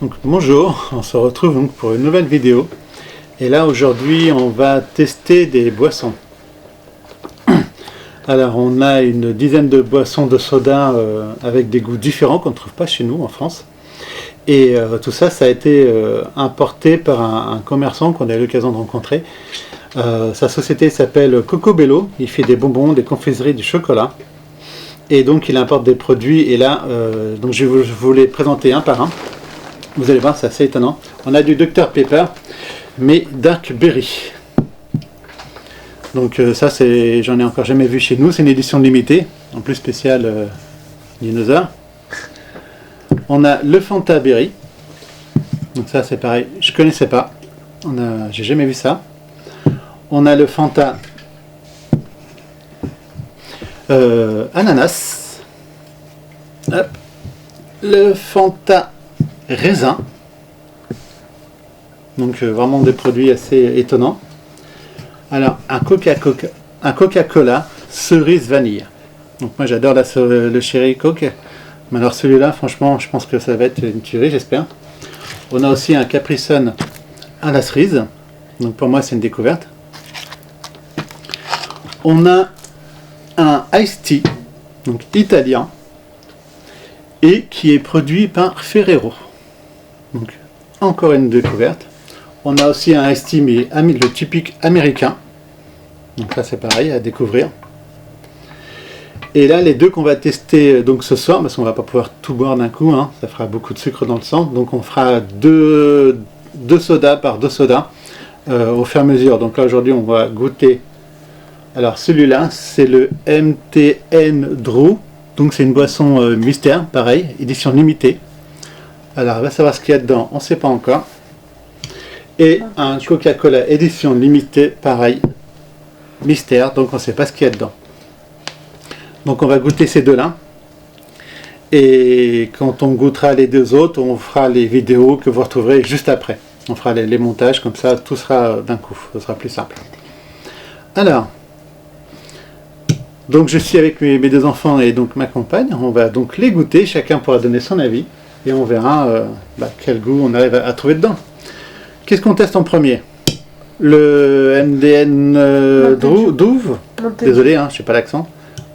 Donc, bonjour, on se retrouve donc pour une nouvelle vidéo. Et là aujourd'hui on va tester des boissons. Alors on a une dizaine de boissons de soda avec des goûts différents qu'on ne trouve pas chez nous en France. Et tout ça, ça a été importé par un commerçant qu'on a eu l'occasion de rencontrer. Sa société s'appelle Coco Bello, il fait des bonbons, des confiseries, du chocolat. Et donc il importe des produits et là, donc je vais vous les présenter un par un. Vous allez voir, c'est assez étonnant. On a du Dr Pepper, mais Dark Berry. Donc ça, j'en ai encore jamais vu chez nous, c'est une édition limitée, en plus spéciale dinosaure. On a le Fanta Berry. Donc ça c'est pareil, je connaissais pas. J'ai jamais vu ça. On a le Fanta Ananas. Hop. Le Fanta Raisin. Donc vraiment des produits assez étonnants. Alors un Coca-Cola cerise vanille. Donc moi j'adore le Cherry Coke. Mais alors celui-là, franchement, je pense que ça va être une tuerie, j'espère. On a aussi un Capri Sun à la cerise. Donc pour moi, c'est une découverte. On a un Iced Tea, donc italien, et qui est produit par Ferrero. Donc encore une découverte. On a aussi un Iced Tea, mais le typique américain. Donc là, c'est pareil, à découvrir. Et là, les deux qu'on va tester donc ce soir, parce qu'on va pas pouvoir tout boire d'un coup, hein, ça fera beaucoup de sucre dans le sang. Donc on fera deux sodas par deux sodas au fur et à mesure. Donc là aujourd'hui, on va goûter. Alors celui-là, c'est le MTN Drew. Donc c'est une boisson mystère, pareil, édition limitée. Alors on va savoir ce qu'il y a dedans, on ne sait pas encore. Et un Coca-Cola édition limitée, pareil, mystère, donc on ne sait pas ce qu'il y a dedans. Donc on va goûter ces deux-là. Et quand on goûtera les deux autres, on fera les vidéos que vous retrouverez juste après. On fera les montages, comme ça tout sera d'un coup. Ce sera plus simple. Alors, donc je suis avec mes deux enfants et donc ma compagne. On va donc les goûter. Chacun pourra donner son avis. Et on verra quel goût on arrive à trouver dedans. Qu'est-ce qu'on teste en premier? Le MDN Douve. Désolé, hein, je ne sais pas l'accent.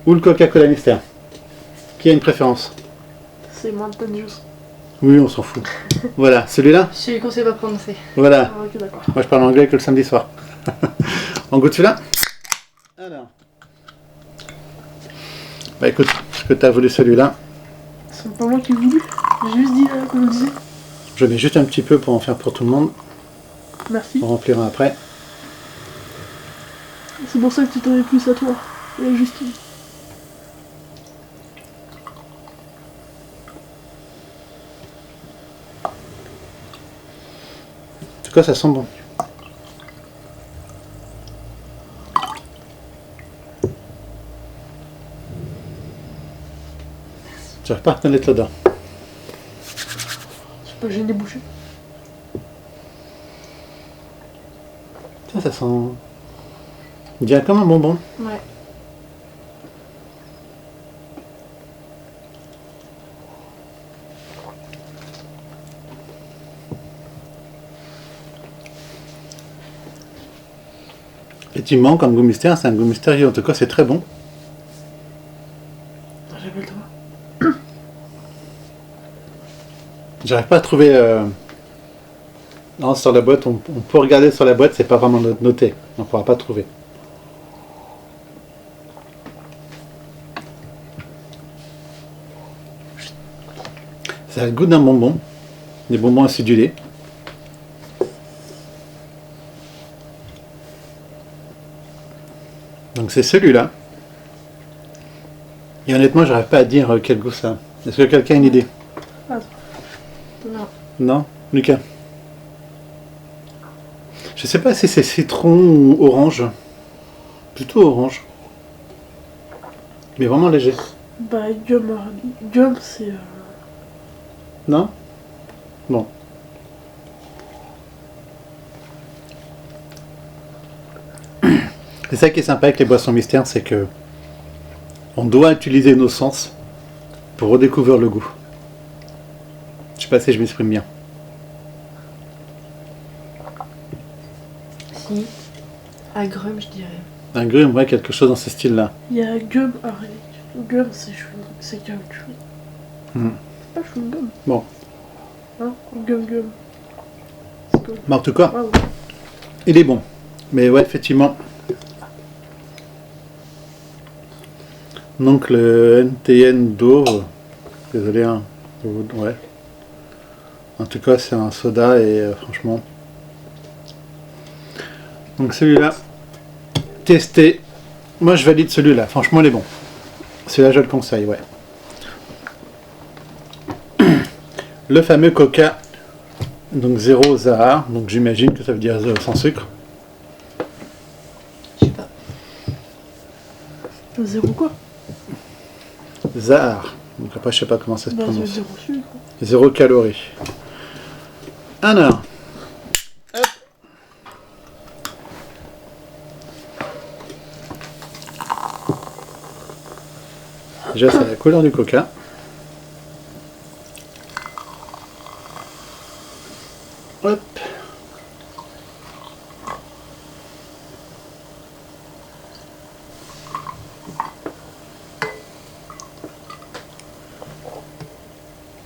Ou le Coca-Cola Mystère? Qui a une préférence? C'est Mountain Juice. Oui, on s'en fout. Voilà, celui-là? Celui qu'on ne sait pas prononcer. Voilà. Ah, ok, d'accord. Moi je parle anglais que le samedi soir. On goûte celui-là? Alors. Bah écoute, est-ce que tu as voulu celui-là? C'est pas moi qui l'ai voulu. J'ai juste dit comme on disait. Je mets juste un petit peu pour en faire pour tout le monde. Merci. On remplira après. C'est pour ça que tu t'en es plus à toi. Et juste. En tout cas, ça sent bon. J'arrive pas à reconnaître l'odeur. C'est pas gêné boucher. Ça sent... On dirait comme un bonbon. Ouais. Effectivement, comme goût mystère, c'est un goût mystérieux. En tout cas, c'est très bon. Rappelle-toi. J'arrive pas à trouver... Non, sur la boîte, on peut regarder sur la boîte, c'est pas vraiment noté. On pourra pas trouver. Ça a le goût d'un bonbon. Des bonbons acidulés. Donc c'est celui-là. Et honnêtement, j'arrive pas à dire quel goût ça a. Est-ce que quelqu'un a une idée? Attends. Non. Non? Lucas? Je sais pas si c'est citron ou orange. Plutôt orange. Mais vraiment léger. Bah, Gum, c'est. Non? Bon. C'est ça qui est sympa avec les boissons mystères, c'est que on doit utiliser nos sens pour redécouvrir le goût. Je sais pas si je m'exprime bien. whisky. Agrum, je dirais. Un grume, ouais, quelque chose dans ce style-là. Il y a gum. Ah, gum, c'est gum. Hmm. C'est pas chewing gum. Bon. Hein? Gum. C'est gum. Mais en tout cas, Ah, ouais. il est bon. Mais ouais, effectivement. Donc le NTN d'eau, désolé, hein, ouais. En tout cas, c'est un soda et franchement. Donc celui-là, testé. Moi, je valide celui-là. Franchement, il est bon. Celui-là, je le conseille, ouais. Le fameux Coca, donc 0 Zahar. Donc j'imagine que ça veut dire sans sucre. Je sais pas. Zéro quoi? Zahar. Donc après, je sais pas comment ça se Bah, prononce. zéro sucre. 0 calories. Alors. Hop. Déjà, c'est la couleur du Coca. Hop.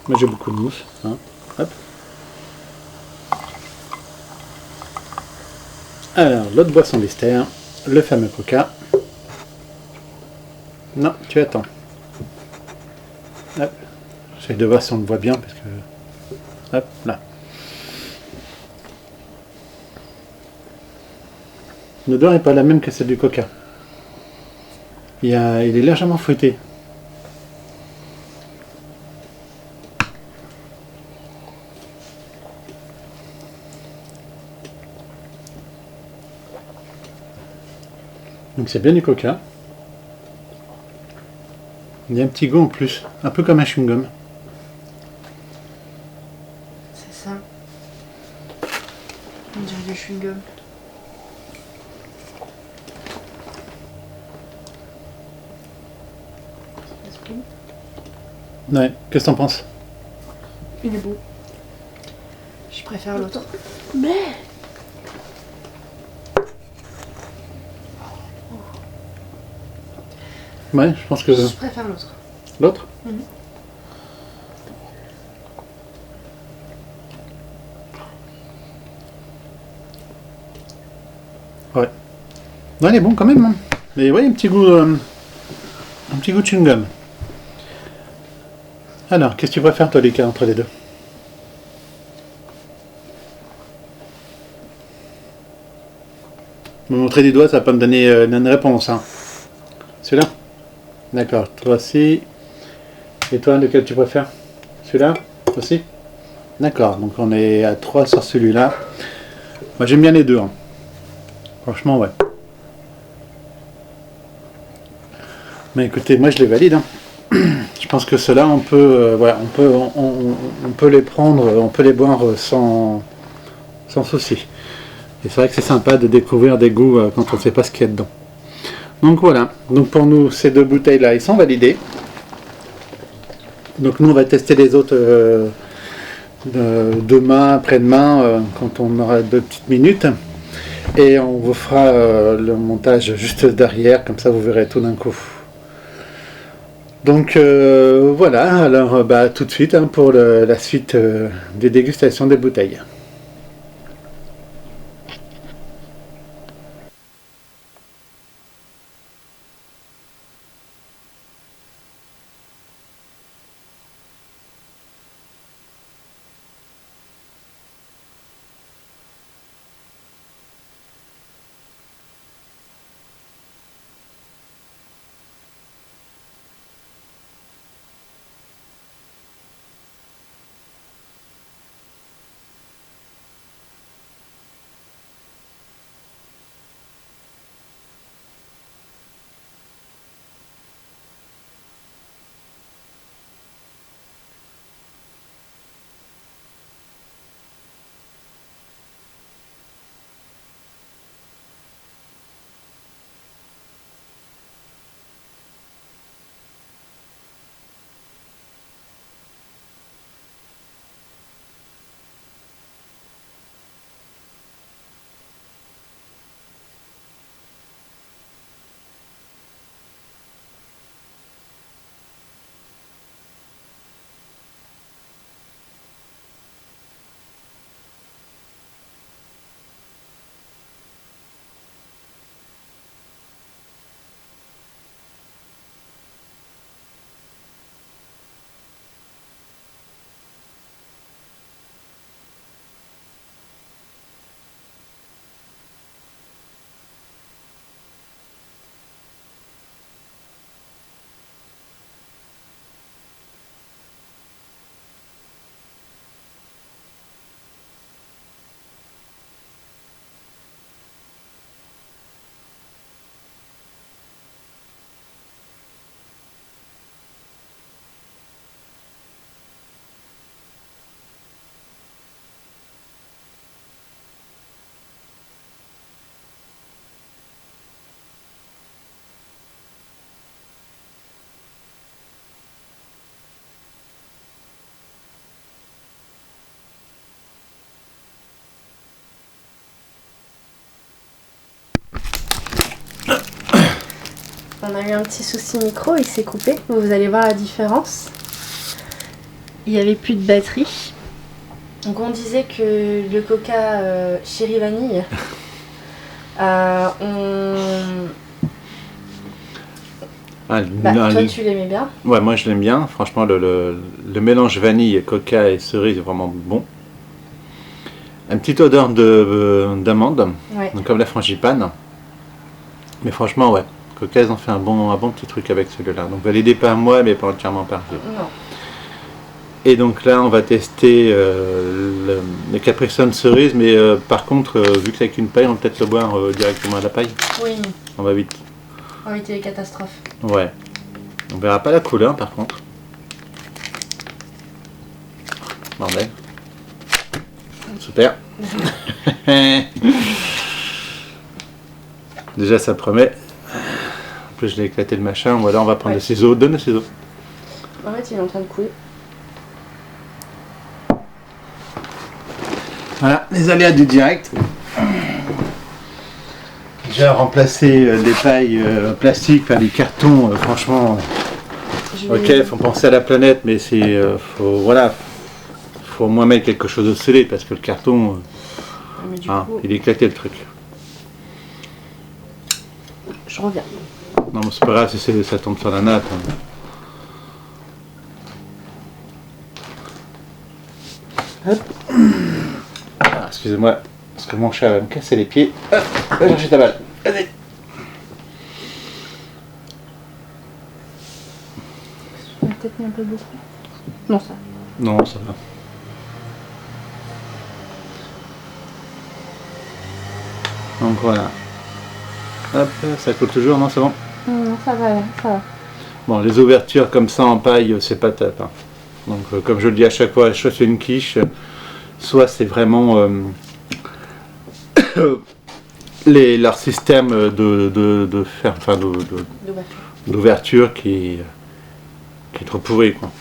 Moi, j'ai beaucoup de mousse. Hein. Hop. Alors, l'autre boisson d'Esther, le fameux Coca. Non, tu attends. Hop. J'essaie de voir si on le voit bien parce que. Hop, là. L'odeur n'est pas la même que celle du Coca. Il est légèrement fruité. Donc c'est bien du Coca. Il y a un petit goût en plus, un peu comme un chewing-gum. C'est ça. On dirait du chewing-gum. Ouais, qu'est-ce que t'en penses? Il est beau. Je préfère l'autre. Mais Ouais, je pense que. Je préfère l'autre. L'autre? Mhm. Ouais. Non, il est bon quand même. Hein. Mais ouais, un petit goût de chewing-gum. Alors, qu'est-ce que tu préfères, toi, Lucas, entre les deux? Me montrer des doigts, ça va pas me donner une réponse. Hein. Celui-là? D'accord, toi aussi. Et toi, lequel tu préfères? Celui-là aussi? D'accord, donc on est à 3 sur celui-là. Moi, j'aime bien les deux. Hein. Franchement, ouais. Mais écoutez, moi, je les valide. Hein. Je pense que ceux-là, on peut, voilà, on peut les prendre, on peut les boire sans souci. Et c'est vrai que c'est sympa de découvrir des goûts quand on ne sait pas ce qu'il y a dedans. Donc voilà, donc pour nous, ces deux bouteilles-là, ils sont validées. Donc nous, on va tester les autres demain, après-demain, quand on aura 2 petites minutes. Et on vous fera le montage juste derrière, comme ça vous verrez tout d'un coup. Donc voilà, alors tout de suite hein, pour la suite des dégustations des bouteilles. On a eu un petit souci micro, il s'est coupé. Vous allez voir la différence. Il n'y avait plus de batterie. Donc on disait que le coca chéri vanille, toi tu l'aimais bien. Ouais, moi je l'aime bien. Franchement, le mélange vanille, coca et cerise est vraiment bon. Une petite odeur d'amande, Ouais. donc comme la frangipane. Mais franchement, ouais, coca, ils ont fait un bon petit truc avec celui-là. Donc validé par moi, mais pas entièrement par vous. Non. Et donc là, on va tester le Capri Sun cerise, mais par contre, vu que c'est avec une paille, on va peut-être le boire directement à la paille. Oui. On va vite. On va éviter les catastrophes. Ouais. On verra pas la couleur, par contre. Bordel. Super. Déjà, ça promet. En plus, je l'ai éclaté le machin. Voilà, on va prendre Ouais. le ciseau. Donne le ciseau. En fait, il est en train de couler. Voilà, les aléas du direct. Déjà remplacer des pailles plastiques par des cartons, franchement, ok, faut penser à la planète, mais c'est, faut au moins mettre quelque chose de scellé parce que le carton, Mais du coup, il est éclaté le truc. je reviens. Non, mais c'est pas grave si ça tombe sur la nappe. Hop. Ah, excusez-moi, parce que mon chat va me casser les pieds. Hop, va chercher ta balle. Vas-y. On a peut-être mis un peu beaucoup. Non, ça. Non, ça va. Donc voilà. Hop, ça coule toujours, non, c'est bon. Non, ça va, ça va. Bon, les ouvertures comme ça en paille, c'est pas top. Hein. Donc, comme je le dis à chaque fois, soit c'est une quiche, soit c'est vraiment leur système d'ouverture qui est trop pourri, quoi.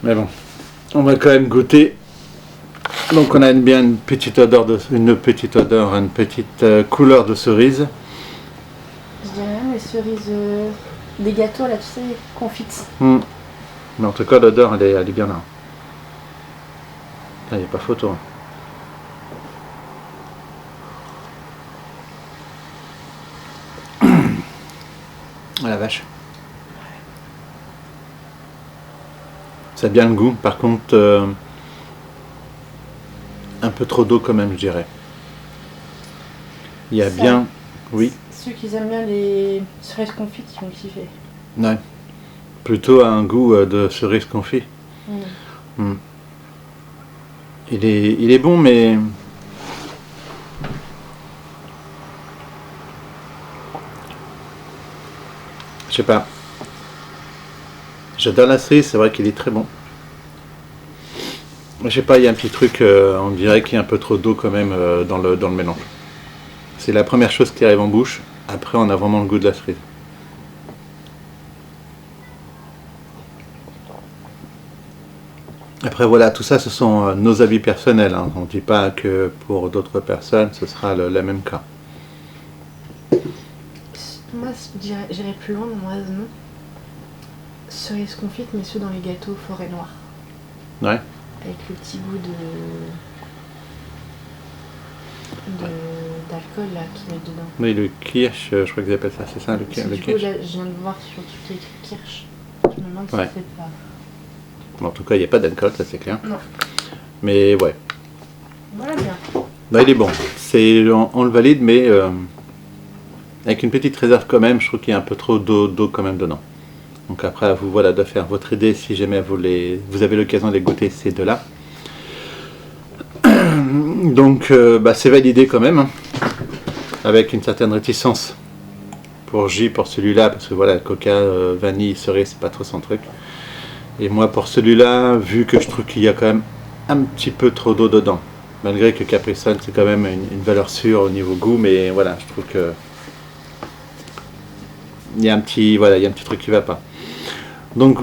Mais bon, on va quand même goûter. Donc, on a une petite couleur de cerise. Je dirais même les cerises des gâteaux, là, tu sais, confites. Mais en tout cas, l'odeur, elle est bien là. Il n'y a pas photo. Hein. Ah la vache. Ça a bien le goût. Par contre, un peu trop d'eau quand même, je dirais. Il y a Ça, bien... Oui. Ceux qui aiment bien les cerises confites, ils vont kiffer. Ouais. Plutôt un goût de cerise confit. Il est bon, mais... Je sais pas. J'adore la cerise, c'est vrai qu'il est très bon. Je sais pas, il y a un petit truc, on dirait qu'il y a un peu trop d'eau quand même dans le mélange. C'est la première chose qui arrive en bouche, après on a vraiment le goût de la cerise. Après voilà, tout ça ce sont nos avis personnels, hein. On ne dit pas que pour d'autres personnes ce sera le même cas. Moi, j'irais plus loin dans mon raisonnement. Cerises confites, mais ceux dans les gâteaux forêt noire. Ouais. Avec le petit goût d'alcool là qu'ils mettent dedans. Oui, le kirsch, je crois qu'ils appellent ça, c'est ça, le Parce que du kirsch. coup, là, je viens de voir sur tout qui est écrit kirsch. Je me demande si Ouais. c'est pas. Bon, en tout cas, il n'y a pas d'alcool, ça c'est clair. Non. Mais ouais. Voilà bien. Bah, il est bon. On le valide, mais avec une petite réserve quand même. Je trouve qu'il y a un peu trop d'eau quand même dedans. Donc après, à vous voilà, de faire votre idée si jamais vous avez l'occasion de les goûter ces deux-là. Donc c'est validé quand même. Hein, avec une certaine réticence pour celui-là. Parce que voilà, coca, vanille, cerise, c'est pas trop son truc. Et moi pour celui-là, vu que je trouve qu'il y a quand même un petit peu trop d'eau dedans. Malgré que Capri Sun c'est quand même une valeur sûre au niveau goût, mais voilà, je trouve que il y a un petit truc qui va pas. Donc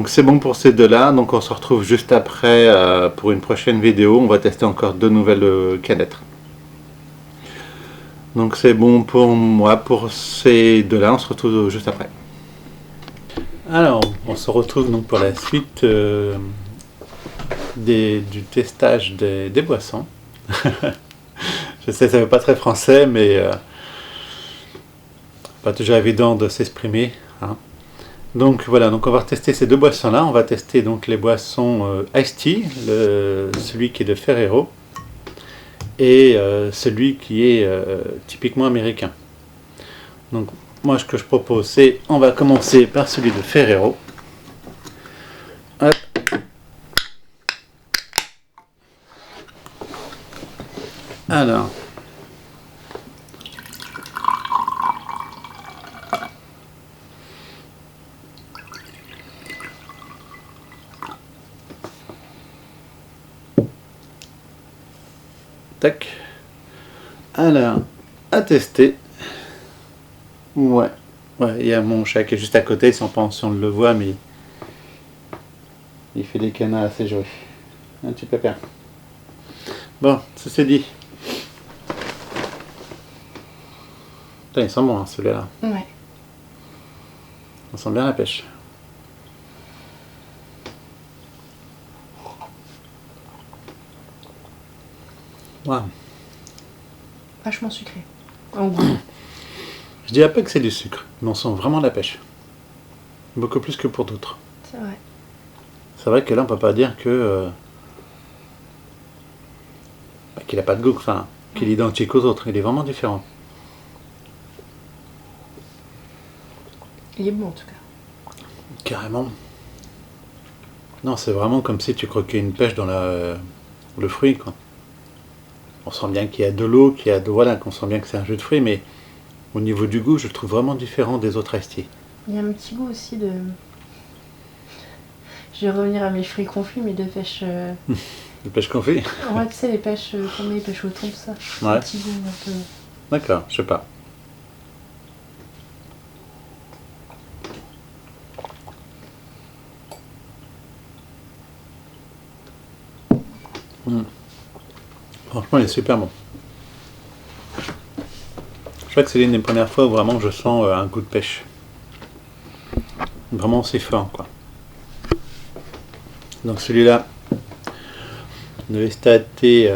c'est bon pour ces deux-là. Donc on se retrouve juste après pour une prochaine vidéo. On va tester encore deux nouvelles canettes. Donc c'est bon pour moi, pour ces deux-là, on se retrouve juste après. Alors, on se retrouve donc pour la suite du testage des boissons. Je sais, ça ne veut pas très français, mais pas toujours évident de s'exprimer. Hein. Donc voilà, donc on va tester ces deux boissons-là. On va tester donc les boissons Iced Tea, celui qui est de Ferrero, et celui qui est typiquement américain. Donc moi ce que je propose c'est, on va commencer par celui de Ferrero. Hop. Alors. Tac. Alors, à tester. Ouais. Ouais, il y a mon chat qui est juste à côté, sans penser si on le voit, mais il fait des canards assez jolis. Un petit pépère. Bon, ceci dit. Putain, il sent bon, hein, celui-là. Ouais. On sent bien la pêche. Wow. Vachement sucré. En goût. Je dirais pas que c'est du sucre, mais on sent vraiment la pêche. Beaucoup plus que pour d'autres. C'est vrai. C'est vrai que là, on peut pas dire que qu'il a pas de goût, enfin, qu'il est identique aux autres. Il est vraiment différent. Il est bon en tout cas. Carrément. Non, c'est vraiment comme si tu croquais une pêche dans le fruit, quoi. On sent bien qu'il y a de l'eau, voilà, qu'on sent bien que c'est un jus de fruits, mais au niveau du goût, je le trouve vraiment différent des autres iced tea. Il y a un petit goût aussi de... Je vais revenir à mes fruits confits, mais de pêche... De pêche confit. Ouais, tu sais, les pêches, comme les pêches au thon, tout ça. Ouais. Un petit goût un peu... D'accord, je sais pas. Franchement, il est super bon. Je crois que c'est l'une des premières fois où vraiment je sens un goût de pêche. Vraiment c'est fort, quoi. Donc celui-là, de Estate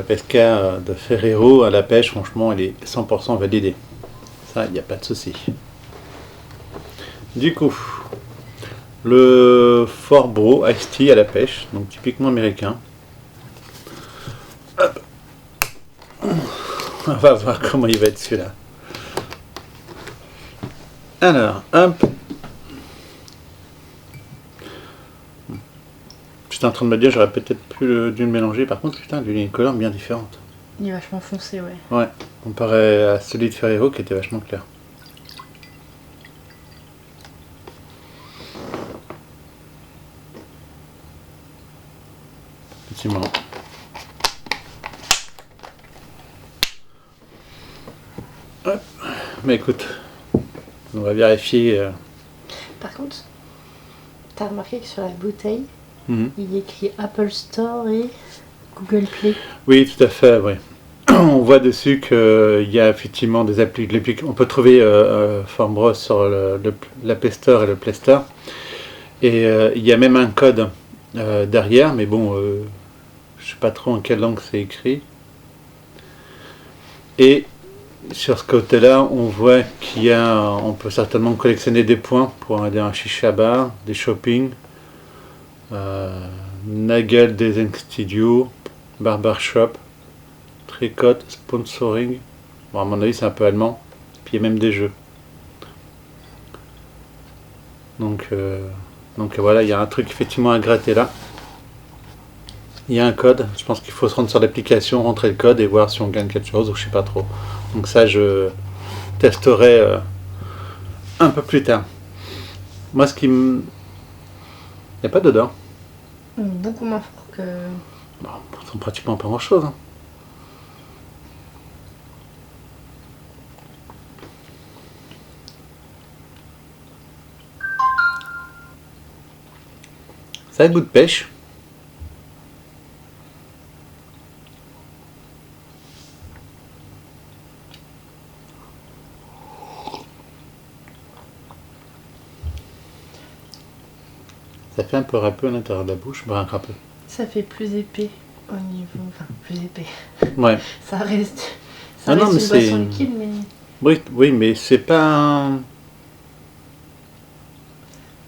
Pesca de Ferrero à la pêche, franchement, il est 100% validé. Ça, il n'y a pas de souci. Du coup, le Fort Bro Iced Tea à la pêche, donc typiquement américain. Hop. On va voir comment il va être celui-là. Alors, hop. J'étais en train de me dire, j'aurais peut-être pu dû le mélanger. Par contre, putain, lui, il a une couleur bien différente. Il est vachement foncé, ouais. Ouais, comparé à celui de Ferrero qui était vachement clair. Effectivement. Hop. Mais écoute, on va vérifier. Par contre, t'as remarqué que sur la bouteille, Mhm. il y a écrit Apple Store et Google Play. Oui, tout à fait, oui. On voit dessus qu'il y a effectivement des applis. On peut trouver Formbros sur l'App Store et le Play Store. Et il y a même un code derrière, mais bon, je sais pas trop en quelle langue c'est écrit. Et sur ce côté-là, on voit on peut certainement collectionner des points pour aller à un chicha bar, des shopping, Nagel Design Studio, Barbershop, Tricot, Sponsoring. Bon, à mon avis, c'est un peu allemand. Puis il y a même des jeux. Donc voilà, il y a un truc effectivement à gratter là. Il y a un code. Je pense qu'il faut se rendre sur l'application, rentrer le code et voir si on gagne quelque chose ou je sais pas trop. Donc ça, je testerai un peu plus tard. Moi, il n'y a pas d'odeur. Beaucoup moins fort que... Bon, ça sent pratiquement pas grand-chose. Hein. Ça a le goût de pêche. fait un peu râpeux à l'intérieur de la bouche, un râpeux. Ça fait plus épais au niveau... Enfin, plus épais. Ouais. Ça reste... Ah non, mais une boisson c'est- liquide, mais... Oui, oui, mais c'est pas...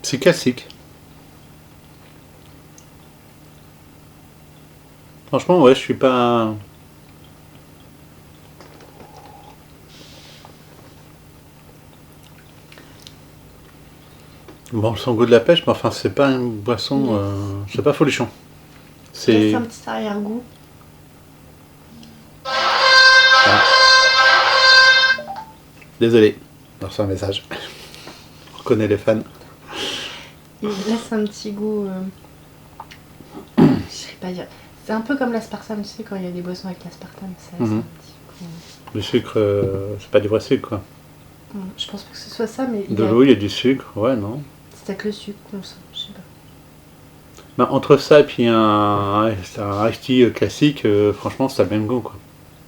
C'est classique. Franchement, ouais, je suis pas... Bon, son goût de la pêche, mais enfin, c'est pas une boisson... c'est pas folichon. C'est C'est... un petit arrière-goût. Désolé, j'ai reçu un message. On reconnaît les fans. Il laisse un petit goût... Je sais pas dire... C'est un peu comme l'aspartame, tu sais, quand il y a des boissons avec l'aspartame, ça laisse Mhm. un petit goût... Le sucre, c'est pas du vrai sucre, quoi. Je pense pas que ce soit ça, mais... De l'eau, il y a du sucre, ouais, non. C'est peut-être le sucre, comme ça, je sais pas. Bah, entre ça et puis un iced tea classique, franchement, c'est le même goût, quoi.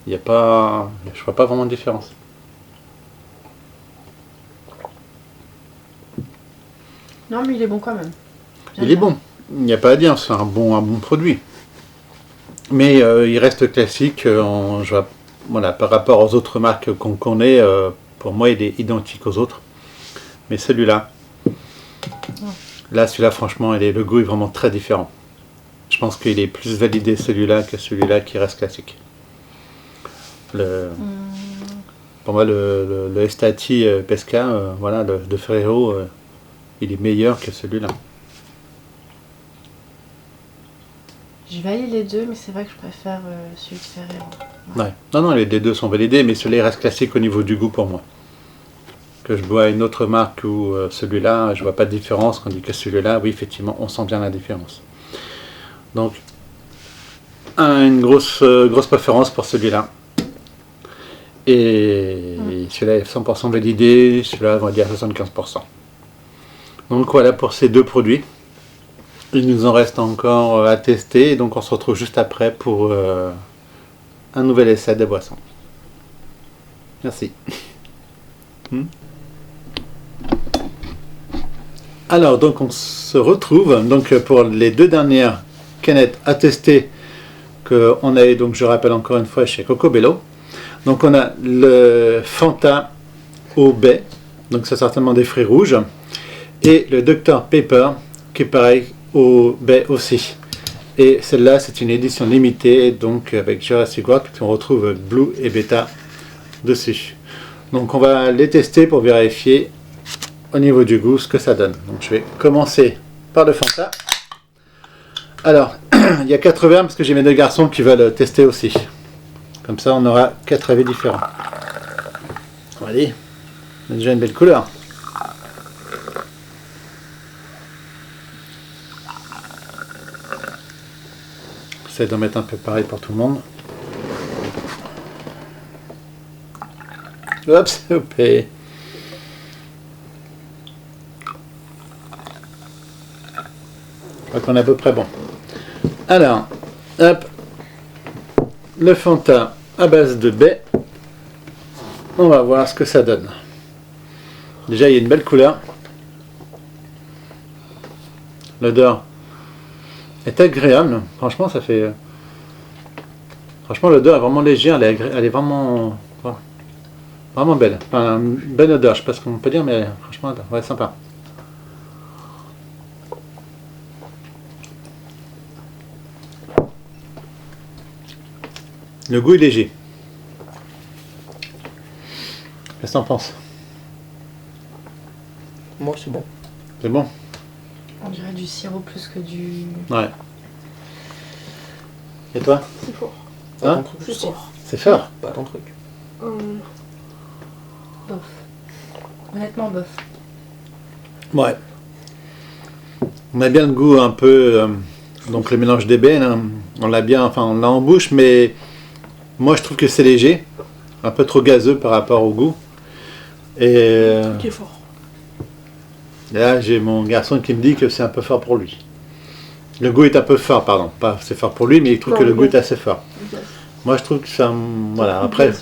Il y a pas... Je vois pas vraiment de différence. Non, mais il est bon quand même. J'aime Il est bien. bon, il n'y a pas à dire, c'est un bon produit. Mais il reste classique, voilà, par rapport aux autres marques qu'on connaît, pour moi il est identique aux autres. Mais celui-là, celui-là franchement, le goût est vraiment très différent. Je pense qu'il est plus validé celui-là que celui-là qui reste classique. Pour moi le Estati Pesca, voilà, de Ferrero, il est meilleur que celui-là. Je valide les deux, mais c'est vrai que je préfère celui de Ferrero. Ouais. Non, les deux sont validés, mais celui-là il reste classique au niveau du goût pour moi. Que je bois une autre marque ou celui-là, je vois pas de différence, tandis que celui-là, oui, effectivement, on sent bien la différence. Donc, une grosse préférence pour celui-là. Et celui-là est 100% validé, celui-là, on va dire 75%. Donc voilà pour ces deux produits. Il nous en reste encore à tester, donc on se retrouve juste après pour un nouvel essai de boisson. Merci. Alors, donc on se retrouve donc pour les deux dernières canettes à tester qu'on a, donc je rappelle encore une fois, chez Cocobello. Donc on a le Fanta au baies, donc c'est certainement des fruits rouges, et le Dr Pepper qui est pareil au baies aussi. Et celle-là c'est une édition limitée, donc avec Jurassic World, qu'on retrouve Blue et Beta dessus. Donc on va les tester pour vérifier au niveau du goût ce que ça donne. Donc je vais commencer par le Fanta. Alors, il y a 4 verres parce que j'ai mes deux garçons qui veulent tester aussi. Comme ça on aura 4 avis différents. Allez, on a déjà une belle couleur. J'essaie d'en mettre un peu pareil pour tout le monde. Hop, c'est OP. Je crois qu'on est à peu près bon. Alors, hop, le Fanta à base de baies. On va voir ce que ça donne. Déjà, il y a une belle couleur. L'odeur est agréable. Franchement, ça fait... Franchement, l'odeur est vraiment légère. Elle est vraiment... Vraiment belle. Enfin, une belle odeur. Je sais pas ce qu'on peut dire, mais franchement, ouais, sympa. Le goût est léger. Qu'est-ce que t'en penses? Moi, c'est bon. C'est bon? On dirait du sirop plus que du... Ouais. Et toi? C'est fort. Hein? Pas ton truc, C'est je sais. fort. C'est fort? Pas ton truc. Bof. Honnêtement, bof. Ouais. On a bien le goût un peu... donc le mélange d'ébène, hein, on l'a bien... Enfin, on l'a en bouche, mais... Moi, je trouve que c'est léger. Un peu trop gazeux par rapport au goût. Et... Qui est fort. là, j'ai mon garçon qui me dit que c'est un peu fort pour lui. Le goût est un peu fort, pardon. Pas c'est fort pour lui, mais il trouve que le goût est assez fort. Moi, je trouve que ça... Voilà, après...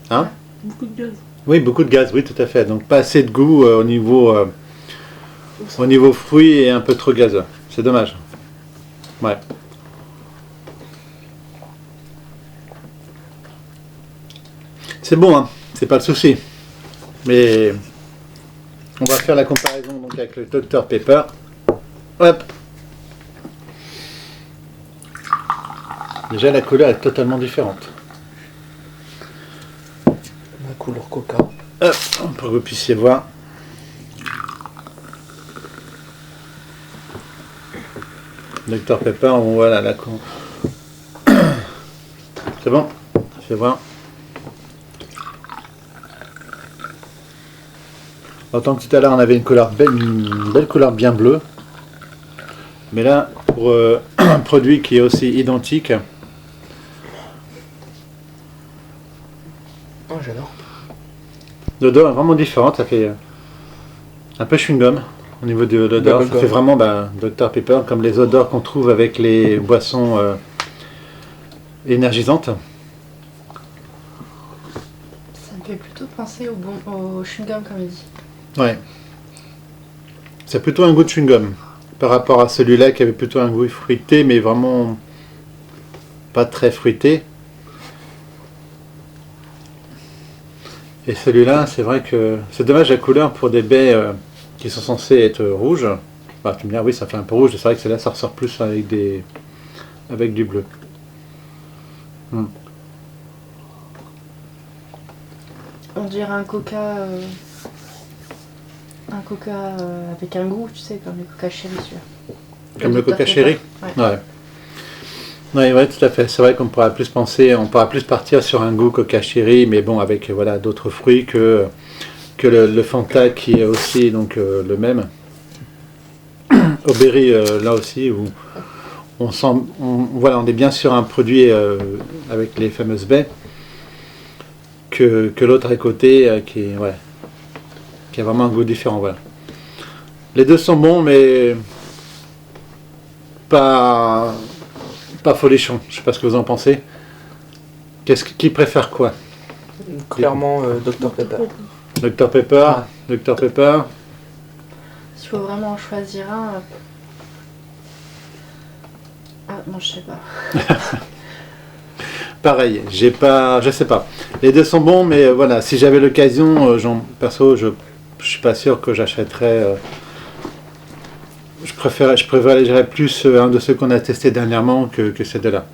Hein? Beaucoup de gaz. Oui, beaucoup de gaz, oui, tout à fait. Donc, pas assez de goût au niveau fruits et un peu trop gazeux. C'est dommage. Ouais. C'est bon, hein. C'est pas le souci. Mais on va faire la comparaison donc avec le Dr Pepper. Hop. Déjà la couleur est totalement différente. La couleur coca. Hop, pour que vous puissiez voir. Dr Pepper, on voit là, c'est bon, je vais voir. Autant que tout à l'heure on avait une belle couleur bien bleue. Mais là, pour un produit qui est aussi identique. Oh, j'adore. L'odeur est vraiment différente, ça fait un peu chewing-gum au niveau de l'odeur. Ça fait vraiment Dr Pepper, comme les odeurs qu'on trouve avec les boissons énergisantes. Ça me fait plutôt penser au chewing-gum, comme il dit. Ouais. C'est plutôt un goût de chewing-gum par rapport à celui-là qui avait plutôt un goût fruité, mais vraiment pas très fruité. Et celui-là, c'est vrai que c'est dommage la couleur pour des baies qui sont censées être rouges. Bah, tu me dis, oui, ça fait un peu rouge, c'est vrai que celle-là, ça ressort plus avec du bleu. On dirait un coca. Avec un goût, tu sais, comme le coca chéri, celui-là. Comme le coca chéri. Ouais. Ouais, tout à fait. C'est vrai qu'on pourra plus partir sur un goût coca chéri, mais bon, avec voilà d'autres fruits que le Fanta qui est aussi donc le même. Au berry, là aussi, où on sent, on est bien sur un produit avec les fameuses baies que l'autre à côté qui a vraiment un goût différent. Voilà. Les deux sont bons, mais pas folichon. Je sais pas ce que vous en pensez. Qui préfère quoi? Clairement, Dr Pepper. Dr Pepper. Ah. Dr Pepper. S'il faut vraiment en choisir un. Ah non, je sais pas. Pareil, je sais pas. Les deux sont bons, mais voilà, si j'avais l'occasion, perso, je suis pas sûr que j'achèterais. Je préférerais plus un de ceux qu'on a testé dernièrement que ces deux-là.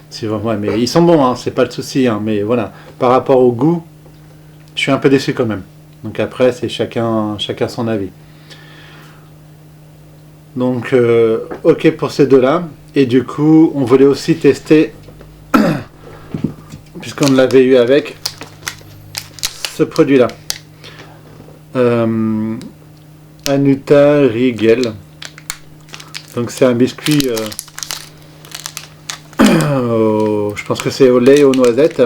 Si vraiment, mais ils sont bons, hein, c'est pas le souci, hein, mais voilà, par rapport au goût, je suis un peu déçu quand même. Donc après, c'est chacun son avis. Donc, ok pour ces deux-là. Et du coup, on voulait aussi tester, puisqu'on l'avait eu avec, ce produit-là. Anuta Rigel. Donc c'est un biscuit, je pense que c'est au lait et aux noisettes.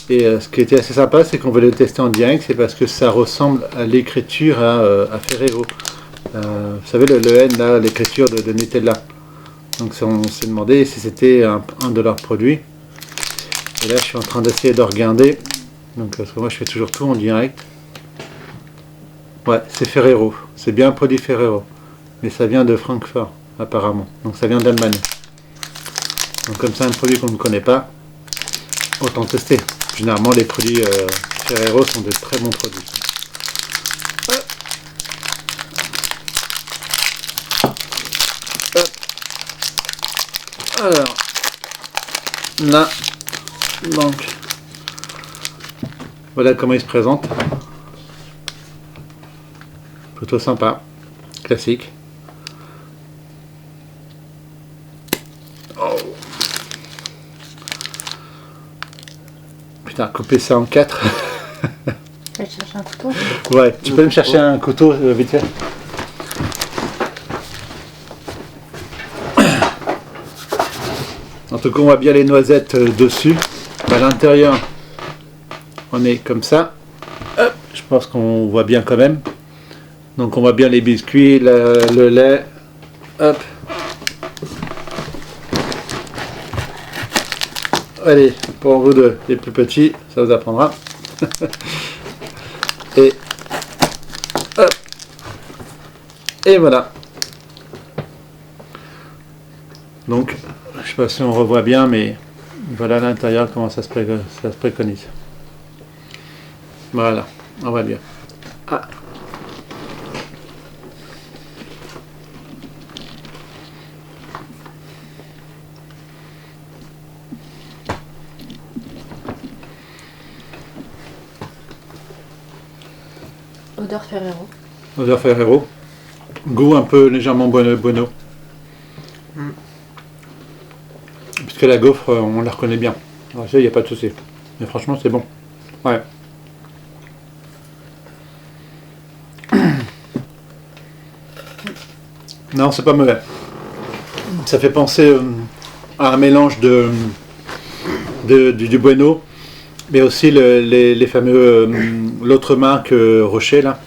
Et ce qui était assez sympa, c'est qu'on voulait le tester en direct, c'est parce que ça ressemble à l'écriture à Ferrero. Vous savez, le N, là, l'écriture de Nutella. Donc on s'est demandé si c'était un de leurs produits. Et là, je suis en train d'essayer de regarder. Donc, parce que moi, je fais toujours tout en direct. Ouais, c'est Ferrero. C'est bien un produit Ferrero. Mais ça vient de Francfort, apparemment. Donc ça vient d'Allemagne. Donc comme c'est un produit qu'on ne connaît pas, autant tester. Généralement, les produits Ferrero sont de très bons produits. Alors, là, donc, voilà comment il se présente. Plutôt sympa, classique. Oh. Putain, couper ça en 4. Tu vas chercher un couteau? Ouais, tu peux me chercher un couteau vite fait? En tout cas, on voit bien les noisettes dessus. À l'intérieur, on est comme ça. Hop, je pense qu'on voit bien quand même. Donc on voit bien les biscuits, le lait. Hop. Allez, pour vous deux, les plus petits, ça vous apprendra. Et hop. Et voilà. Donc, je ne sais pas si on revoit bien, mais voilà à l'intérieur comment ça se préconise. Voilà, on voit bien. Ah. Odeur Ferrero. Odeur Ferrero. Goût un peu légèrement bueno. Puisque la gaufre, on la reconnaît bien. Alors ça, il n'y a pas de souci. Mais franchement, c'est bon. Ouais. Non, c'est pas mauvais. Ça fait penser à un mélange du bueno, mais aussi les fameux l'autre marque Rocher là,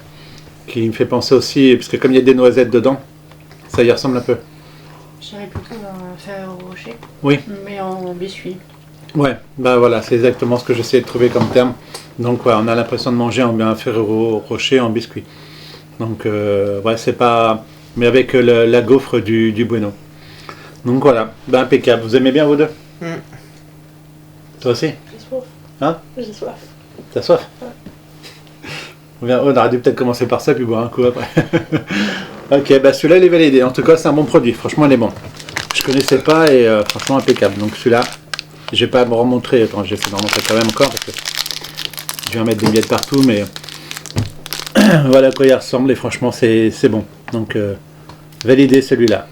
qui me fait penser aussi, parce que comme il y a des noisettes dedans, ça y ressemble un peu. J'irais plutôt vers un Ferrero Rocher. Oui. Mais en biscuit. Ouais, bah voilà, c'est exactement ce que j'essayais de trouver comme terme. Donc ouais, on a l'impression de manger un Ferrero Rocher en biscuit. Donc ouais, c'est pas... Mais avec la gaufre du bueno. Donc voilà, bah impeccable. Vous aimez bien vous deux? Toi aussi? J'ai soif. Hein? J'ai soif. T'as soif? Ouais. On aurait dû peut-être commencer par ça puis boire un coup après. Ok, bah celui-là il est validé. En tout cas, c'est un bon produit. Franchement, il est bon. Je connaissais pas et franchement impeccable. Donc celui-là, je vais pas me remontrer. Attends, j'essaie d'en montrer quand même encore parce que je vais en mettre des miettes partout, mais voilà à quoi il ressemble et franchement, c'est bon. Donc validé celui-là.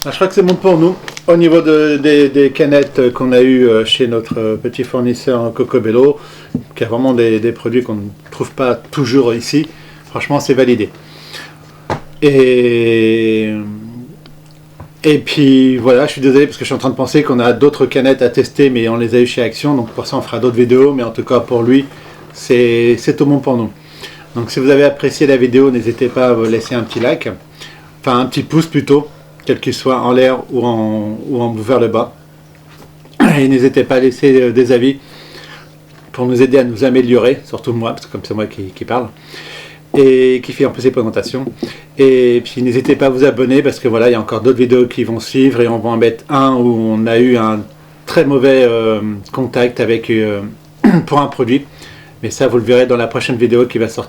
Ah, je crois que c'est bon pour nous. Au niveau des canettes qu'on a eu chez notre petit fournisseur Cocobello, qui a vraiment des produits qu'on ne trouve pas toujours ici, franchement c'est validé. Et puis voilà, je suis désolé parce que je suis en train de penser qu'on a d'autres canettes à tester, mais on les a eu chez Action, donc pour ça on fera d'autres vidéos, mais en tout cas pour lui, c'est tout bon pour nous. Donc si vous avez apprécié la vidéo, n'hésitez pas à vous laisser un petit like, enfin un petit pouce plutôt, quel qu'il soit, en l'air ou vers le bas. Et n'hésitez pas à laisser des avis pour nous aider à nous améliorer, surtout moi, parce que comme c'est moi qui parle, et qui fait un peu ses présentations. Et puis n'hésitez pas à vous abonner, parce que voilà, il y a encore d'autres vidéos qui vont suivre, et on va en mettre un où on a eu un très mauvais contact avec pour un produit. Mais ça, vous le verrez dans la prochaine vidéo qui va sortir.